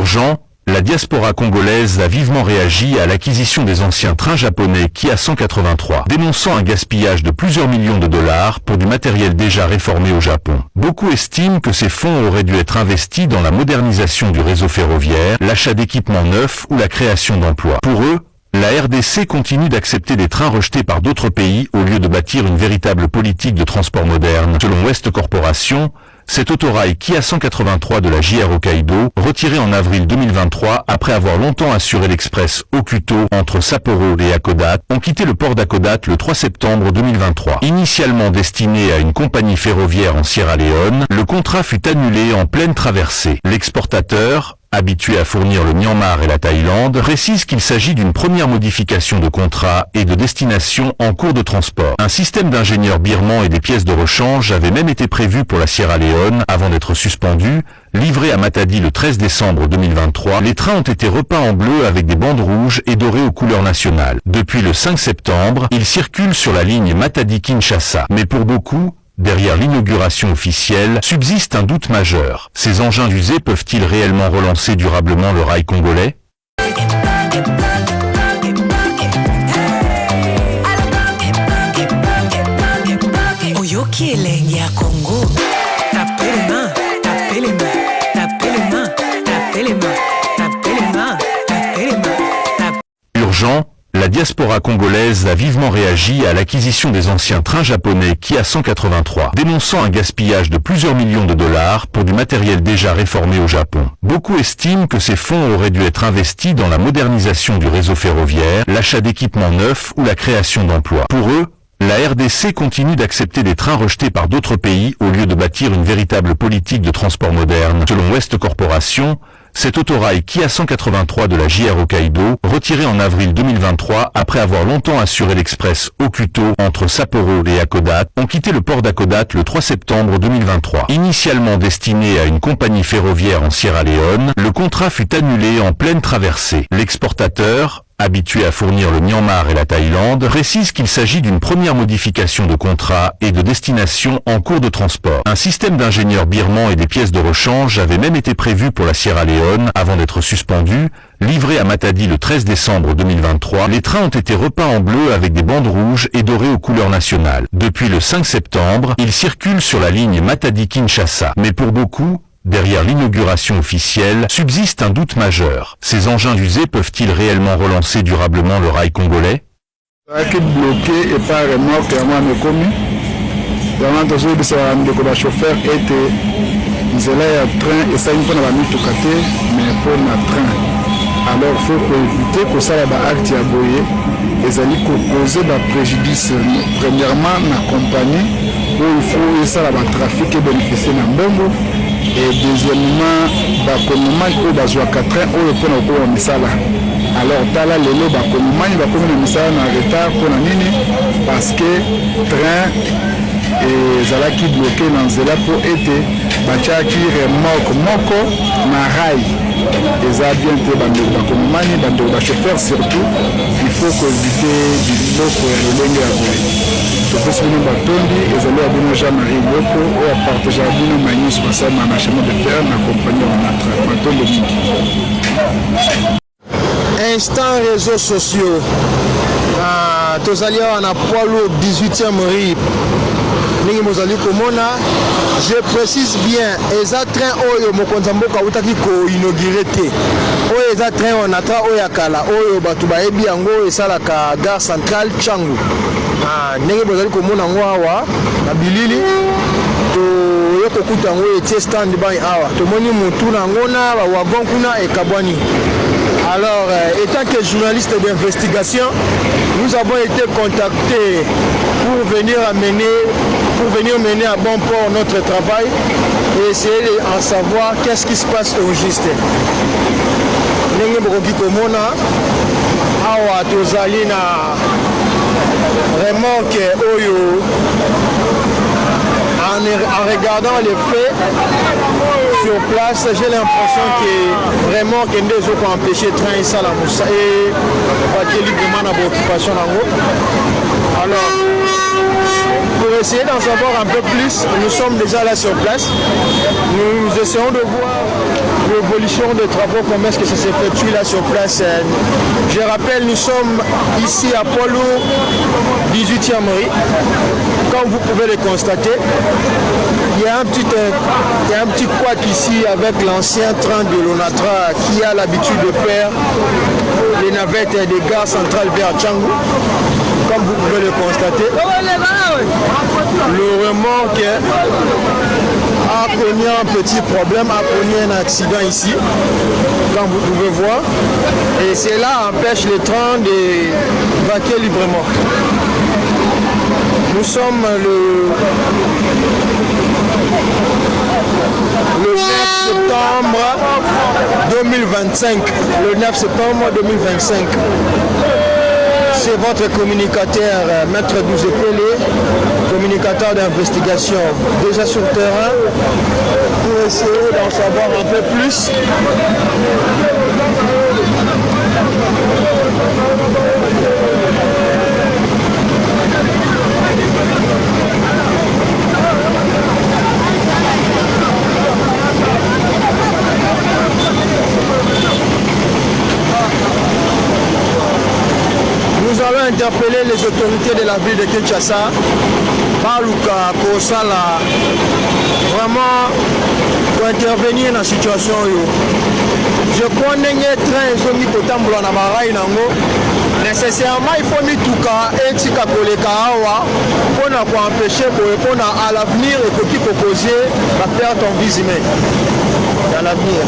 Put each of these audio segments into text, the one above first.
Urgent, la diaspora congolaise a vivement réagi à l'acquisition des anciens trains japonais Kia 183, dénonçant un gaspillage de plusieurs millions de dollars pour du matériel déjà réformé au Japon. Beaucoup estiment que ces fonds auraient dû être investis dans la modernisation du réseau ferroviaire, l'achat d'équipements neufs ou la création d'emplois. Pour eux, la RDC continue d'accepter des trains rejetés par d'autres pays au lieu de bâtir une véritable politique de transport moderne. Selon West Corporation, cet autorail Kia 183 de la JR Hokkaido, retiré en avril 2023 après avoir longtemps assuré l'express Okuto entre Sapporo et Hakodate, ont quitté le port d'Hakodate le 3 septembre 2023. Initialement destiné à une compagnie ferroviaire en Sierra Leone, le contrat fut annulé en pleine traversée. L'exportateur, habitué à fournir le Myanmar et la Thaïlande, précise qu'il s'agit d'une première modification de contrat et de destination en cours de transport. Un système d'ingénieurs birmans et des pièces de rechange avait même été prévu pour la Sierra Leone avant d'être suspendu. Livré à Matadi le 13 décembre 2023, les trains ont été repeints en bleu avec des bandes rouges et dorées aux couleurs nationales. Depuis le 5 septembre, ils circulent sur la ligne Matadi-Kinshasa. Mais pour beaucoup, derrière l'inauguration officielle, subsiste un doute majeur. Ces engins usés peuvent-ils réellement relancer durablement le rail congolais ? Urgent, la diaspora congolaise a vivement réagi à l'acquisition des anciens trains japonais Kia 183, dénonçant un gaspillage de plusieurs millions de dollars pour du matériel déjà réformé au Japon. Beaucoup estiment que ces fonds auraient dû être investis dans la modernisation du réseau ferroviaire, l'achat d'équipements neufs ou la création d'emplois. Pour eux, la RDC continue d'accepter des trains rejetés par d'autres pays au lieu de bâtir une véritable politique de transport moderne. Selon West Corporation, cet autorail Kia 183 de la JR Hokkaido, retiré en avril 2023 après avoir longtemps assuré l'express Okuto entre Sapporo et Hakodate, ont quitté le port d'Hakodate le 3 septembre 2023. Initialement destiné à une compagnie ferroviaire en Sierra Leone, le contrat fut annulé en pleine traversée. L'exportateur, habitué à fournir le Myanmar et la Thaïlande, précise qu'il s'agit d'une première modification de contrat et de destination en cours de transport. Un système d'ingénieurs birmans et des pièces de rechange avait même été prévu pour la Sierra Leone avant d'être suspendu. Livré à Matadi le 13 décembre 2023, les trains ont été repeints en bleu avec des bandes rouges et dorées aux couleurs nationales. Depuis le 5 septembre, ils circulent sur la ligne Matadi-Kinshasa. Mais pour beaucoup, derrière l'inauguration officielle, subsiste un doute majeur. Ces engins usés peuvent-ils réellement relancer durablement le rail congolais ? Bloqué et pas remorque à moi me commis. Vraiment, tous les chauffeurs étaient en train et ça il faut la mitokate mais pour le train. Alors il faut éviter que ça va acte à boyer et allaient causer des préjudice premièrement la compagnie où il faut ça va trafic et bénéficier d'un bongo. Et deuxièmement, bakonoma bazwa 4 train oyo pona ko misala. Alors tala lelo bakonoma ni bakomona misala na retard pona nini parce que train et zalaki bloqué dans zela pour été bachaki remorque moko na rail. Et ça bien te bando bakonoma ni bando ba chauffeur surtout il faut que éviter du bloc et relenge à voler. Parce que nous batondi et zalo abino Jean-Marie Loko ou à partager abino manus passant na chemin de fer na compagnie en attrape instant réseaux sociaux tozali na poilo 18e rue ningi mozali komona. Je précise bien eza train oyo mokonza mboka utaki ko inauguré te oyo eza train on atra oyo akala oyo batu bayebi yango esalaka gare centrale Changu. Ndenge bozali komona ngo awa na bilili to kokuta ngo etie stand by awa tomoni mutu na ngo na ba wagon kuna ekabwani. Alors étant que journaliste d'investigation, nous avons été contactés pour venir mener à bon port notre travail et essayer d'en savoir qu'est-ce qui se passe au juste. Ndenge bokoki komona awa tozali na remorque oyo en regardant les faits sur place, j'ai l'impression que vraiment qu'il y a des gens qui ont empêché le train et ça la moussa et qui demande à l'occupation. Alors, pour essayer d'en savoir un peu plus, nous sommes déjà là sur place. Nous essayons de voir l'évolution des travaux, comment est-ce que ça s'effectue là sur place. Je rappelle, nous sommes ici à Poids-Lourd, 18e rue. Comme vous pouvez le constater, il y a un petit couac ici avec l'ancien train de l'Onatra qui a l'habitude de faire les navettes des gares centrales vers Tchangou. Comme vous pouvez le constater, le remorque a connu un petit problème, a connu un accident ici, comme vous pouvez voir. Et cela empêche les trains de vaquer librement. Nous sommes le 9 septembre 2025. Le 9 septembre 2025. C'est votre communicateur, Maître Douzé Pelé, communicateur d'investigation, déjà sur le terrain, pour essayer d'en savoir un peu plus. Nous allons interpeller les autorités de la ville de Kinshasa, Baluka, Kosala, vraiment pour intervenir dans la situation. Je crois que les trains sont mis au tambour dans la rail. Nécessairement, il faut mettre tout cas et tika koleka pour empêcher pour répondre à l'avenir et pour qui causer la perte en vie humaine dans l'avenir.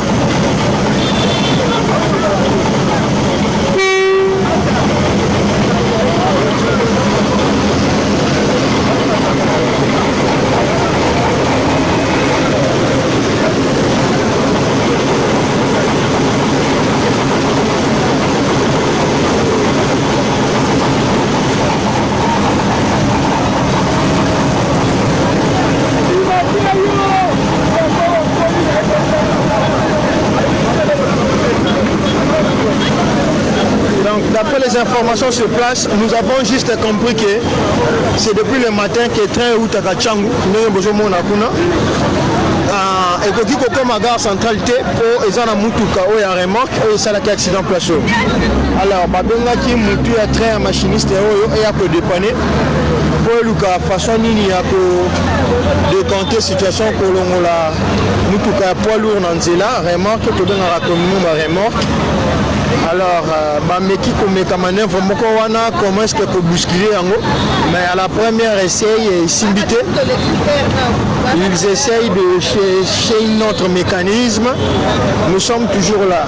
D'après les informations sur place, nous avons juste compris que c'est depuis le matin que le train route à Tchangou, et que comme à gare centrale, ils ont un mutuka ou un remorque et ça a un accident place. Alors, Babenga qui mutu un train machiniste et a peu dépanner pour le cas façon nini a de compter situation pour la mutuka poids lourd dans Zela remorque que donne à la commune remorque. Alors, Bameki comme manœuvre comment est-ce que peut bousculer en haut, mais à la première essai, ils essayent de chercher notre mécanisme. Nous sommes toujours là.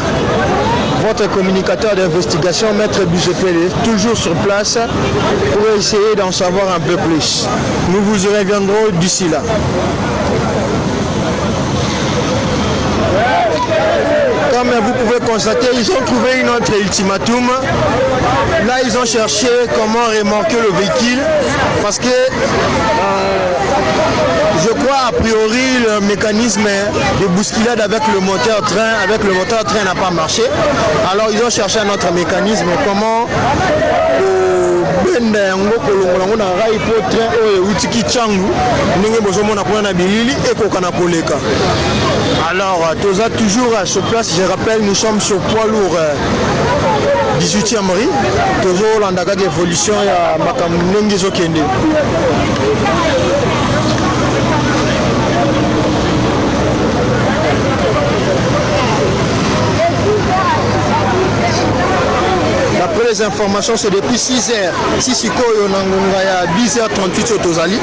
Votre communicateur d'investigation, Maître Douzé Pelé, toujours sur place pour essayer d'en savoir un peu plus. Nous vous reviendrons d'ici là. Comme vous pouvez constater, ils ont trouvé une autre ultimatum. Là, ils ont cherché comment remorquer le véhicule parce que je crois a priori le mécanisme de bousculade avec le moteur train n'a pas marché. Alors ils ont cherché un autre mécanisme, comment alors toujours sur place, je rappelle, nous sommes sur poids lourd 18e rue, toujours l'andaga d'évolution à Makamnengi Zokende. D'après les informations, c'est depuis 6h. Si Sikoyo Nangonga 10h38 au Tozali.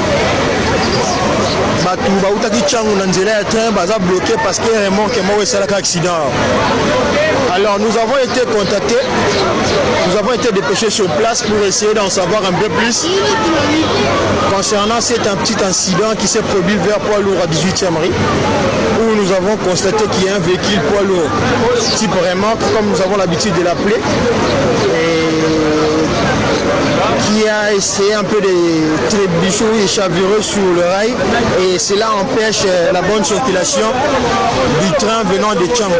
Bloqué parce qu'il y a un remorque mort et c'est un accident. Alors nous avons été contactés, nous avons été dépêchés sur place pour essayer d'en savoir un peu plus concernant cet petit incident qui s'est produit vers poids lourd à 18e rue, où nous avons constaté qu'il y a un véhicule poids lourd type remorque, comme nous avons l'habitude de l'appeler, qui a essayé un peu de trébucher et chavirer sur le rail, et cela empêche la bonne circulation du train venant de Tchang.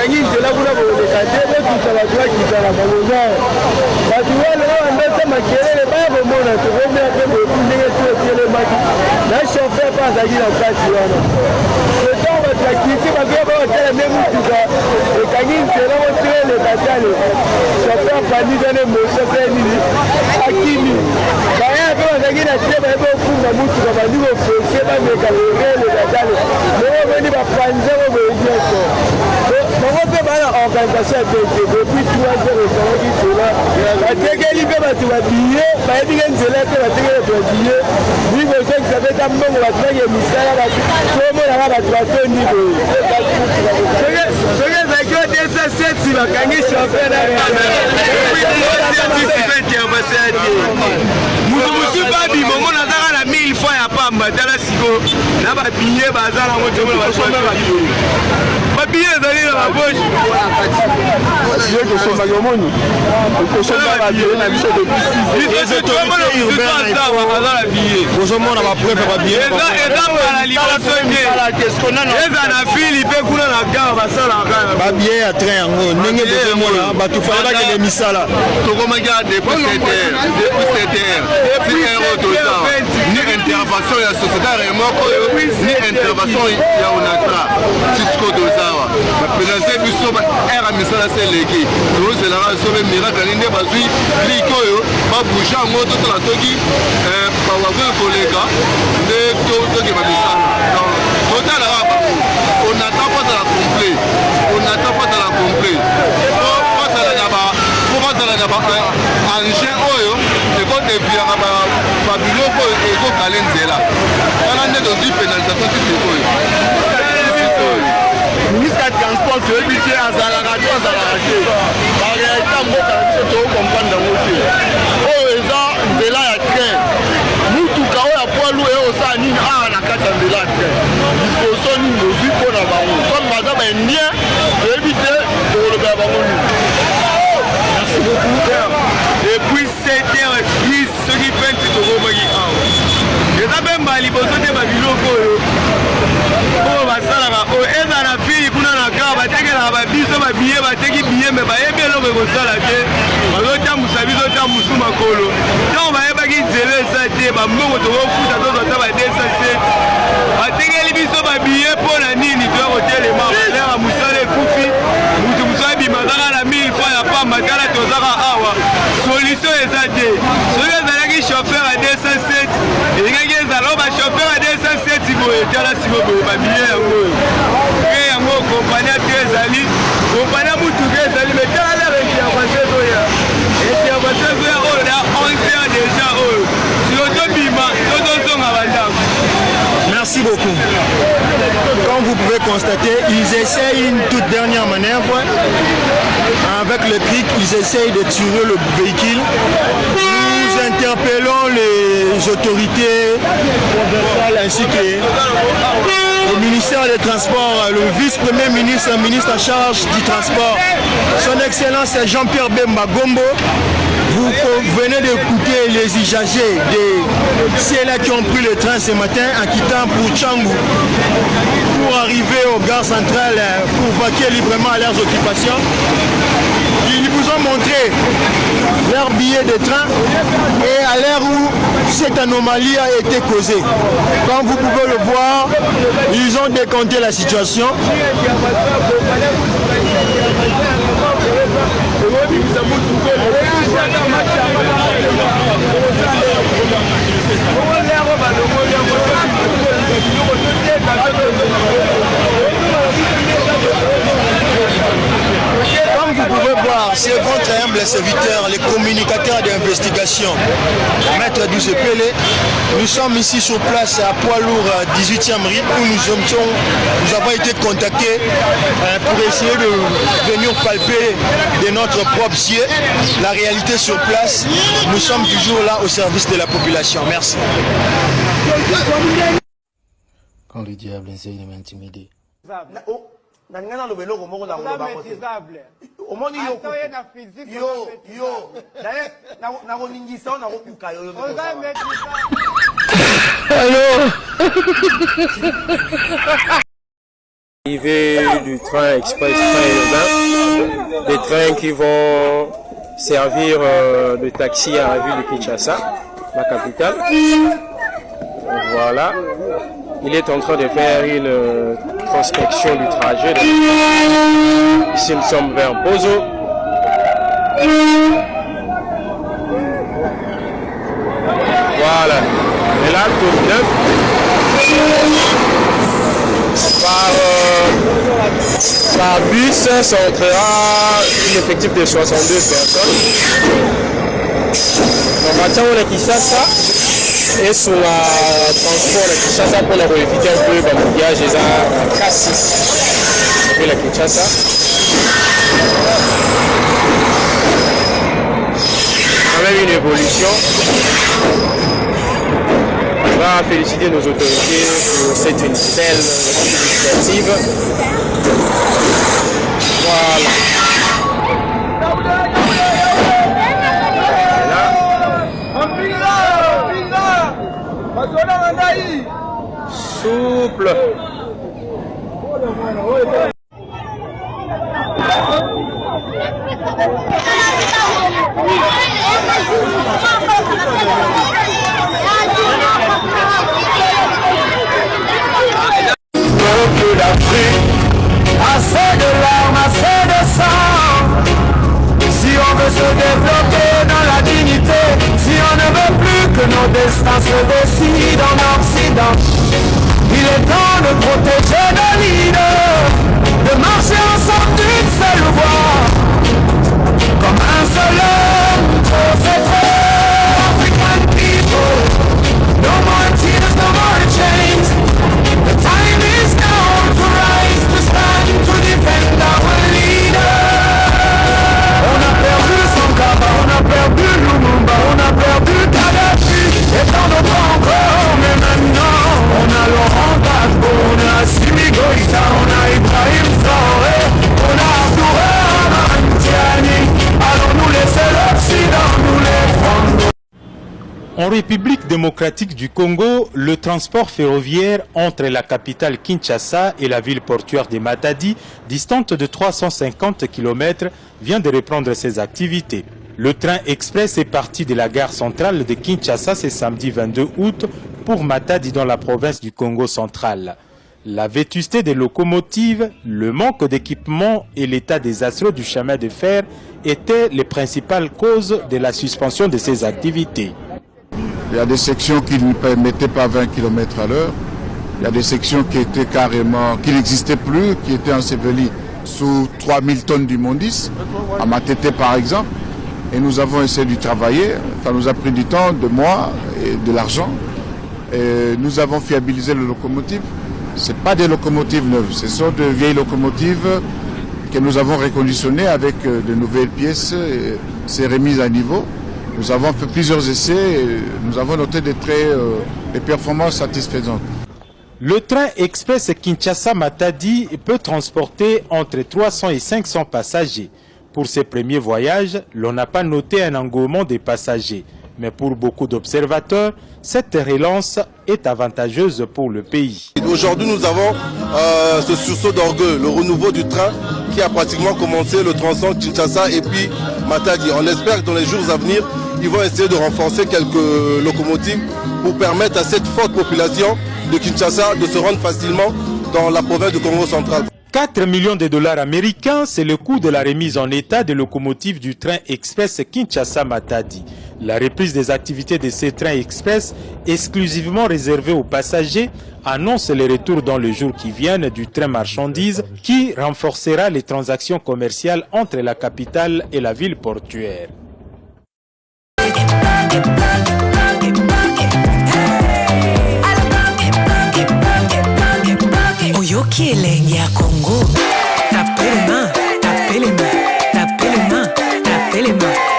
bakangi nzela kuna koleka te botuta bato bakitala bangonga bato wana babandasa makelele baya komona tokomea mpe botu ndenge to etelemaki na chauffeur mpe azalaki na kati wana etan bato bakiti bakoya babakala nde mutuka ekangi nzela boteleleka tale chauffeur pandikane mosasa nini akimi baya mpe bazalaki na te baye bofunga mutuka bandi kofonse bameka loreleka tale loboni bapanzeko boye nyonso bango mpe bana organisation ya pete depuis 3 heures ezalaki nzela batekeli mpe bato babiye bayebike nzela mpe batekeli bato babiye bikosokisa mpe ta mbongo bato bake misala tomonaka bato batondi boye soki ezalaki o 207 bakangi chauffeur mutu mosusu babima omona azaka na 1000 fois ya pamba tala siko na babiye baza nango tomona babiye ezali na baboshe tosomaki omoni okosomba babiye na biso depuis 6 ozomona bapreuve babiye eza mbala liboso te eza na fili mpe kuna na gare basalaka babiye ya train yango ndenge tozomona bato fale bakende misala tokomaki a depuis 7 heures ni intervention ya société moko ni intervention ya onatra tisiko tozawa bapenase biso baere ya misala se eleki tozelaka sobe miracle nde bazwi klike oyo babouge yango totala soki bawakoki koleka nde tokeba misala totalaka bango on attend pas de la complet bazala na baengin oyo ekodeviaka babiloko oyo ezokale nzela wana nde tozwi pénalisation tisikoyo ministre ya transport toyebi te azalaka te azalaka te barealité ya mboka na biso tokokomprendre yango te oyo eza nzela ya train mutuka oyo ya poilu eyosala nini awa na kati ya nzela ya train disposition nini ozwi mpo na bango comme baza baindien toyebi te tokolobela bango nini. Depuis 7h10 soki 20 tokomaki awa eza mpe mbala liboso te babiloko oyo oyo basalaka oyo eza na fili kuna na kar batekelaka babiso babiye bateki biye me bayebi eloko ekosala te bazotambusa biso tambusu makolo ntango bayebaki nzela eza te bambongo tokofuta tozata badesase batekeli biso babiye mpo na nini toya kotelema balera mosala ekufi mutu mosu abima kaka na 1000 fois ya pamba tala tozaka awa solution eza te soki ezalaki chauffeur ya 207 elingaki ezala o bachauffeur ya 207 boye tala siko boye babiye yango oyo ke yango kompania te ezali kompania mutuka ezali me tala lere intervention ezoya oyo na 11 heures déjà oyo siko tobima tozozonga bandako. Merci beaucoup. Comme vous pouvez constater, ils essayent une toute dernière manœuvre. Avec le cric, ils essayent de tuer le véhicule. Nous interpellons les autorités provinciales ainsi que le ministère des Transports, le vice-premier ministre, ministre en charge du transport, son excellence Jean-Pierre Bemba Gombo. Vous venez d'écouter les usagers de ceux-là qui ont pris le train ce matin en quittant pour Tchangou pour arriver aux gares centrales pour vaquer librement à leurs occupations. Ils vous ont montré leur billet de train et à l'heure où cette anomalie a été causée. Comme vous pouvez le voir, ils ont décompté la situation. Comme vous pouvez voir, c'est votre humble serviteur, les communicateurs d'investigation, Maître Duzepele. Nous sommes ici sur place à Poids-Lourd 18e rue où nous avons été contactés pour essayer de venir palper de notre propre yeux la réalité sur place. Nous sommes toujours là au service de la population. Merci. Quand le diable essaye de m'intimider. l'arrivée du train express, train urbain, des trains qui vont servir de taxi à la ville de Kinshasa, la capitale. Voilà. Il est en train de faire une prospection du trajet. Ici, nous sommes vers Bozo. Voilà. Et là, tour 9. Par bus, ça entrera un effectif de 62 personnes. Donc, maintenant, on est Kinshasa et sur la transport de Kinshasa pour éviter un peu le voyage à Kassis et la Kinshasa. Quand même une évolution. On va féliciter nos autorités pour cette une belle initiative. Voilà. Souple. Peuple d'Afrique, assez de larmes, assez de sang. Si on veut se développer dans la dignité, si on ne veut plus que nos destins se décident en Occident, il est temps de protéger nos leaders, de marcher ensemble d'une seule voix, comme un seul homme pour cette African people. No more tears, no more chains. The time is now to rise, to stand, to defend our leader. On a perdu Sankara, on a perdu Lumumba, on a perdu Kadhafi, et tant d'autres encore, mais maintenant on a Laurent Gbagbo, on a Assimi Goïta, on a Ibrahim Traoré, on a Abdourahmane Tiani. Allons nous laisser l'Occident nous les prendre. En République démocratique du Congo, le transport ferroviaire entre la capitale Kinshasa et la ville portuaire de Matadi, distante de 350 km, vient de reprendre ses activités. Le train express est parti de la gare centrale de Kinshasa ce samedi 22 août pour Matadi dans la province du Congo central. La vétusté des locomotives, le manque d'équipement et l'état désastreux du chemin de fer étaient les principales causes de la suspension de ces activités. Il y a des sections qui ne permettaient pas 20 km à l'heure. Il y a des sections qui étaient carrément, qui n'existaient plus, qui étaient ensevelies sous 3000 tonnes d'immondices, à Matete par exemple. Et nous avons essayé de travailler. Ça nous a pris du temps, de mois et de l'argent. Et nous avons fiabilisé les locomotives. Ce ne sont pas des locomotives neuves, ce sont de vieilles locomotives que nous avons reconditionnées avec de nouvelles pièces. C'est remis à niveau. Nous avons fait plusieurs essais et nous avons noté des performances satisfaisantes. Le train express Kinshasa-Matadi peut transporter entre 300 et 500 passagers. Pour ces premiers voyages, l'on n'a pas noté un engouement des passagers. Mais pour beaucoup d'observateurs, cette relance est avantageuse pour le pays. Aujourd'hui, nous avons ce sursaut d'orgueil, le renouveau du train qui a pratiquement commencé le tronçon Kinshasa et puis Matadi. On espère que dans les jours à venir, ils vont essayer de renforcer quelques locomotives pour permettre à cette forte population de Kinshasa de se rendre facilement dans la province du Congo central. 4 millions de dollars américains, c'est le coût de la remise en état des locomotives du train express Kinshasa-Matadi. La reprise des activités de ces trains express, exclusivement réservés aux passagers, annonce le retour dans les jours qui viennent du train marchandises qui renforcera les transactions commerciales entre la capitale et la ville portuaire. Oyoki elengi ya Congo, tapez les mains, tapez les mains, tapez les mains, tapez les mains.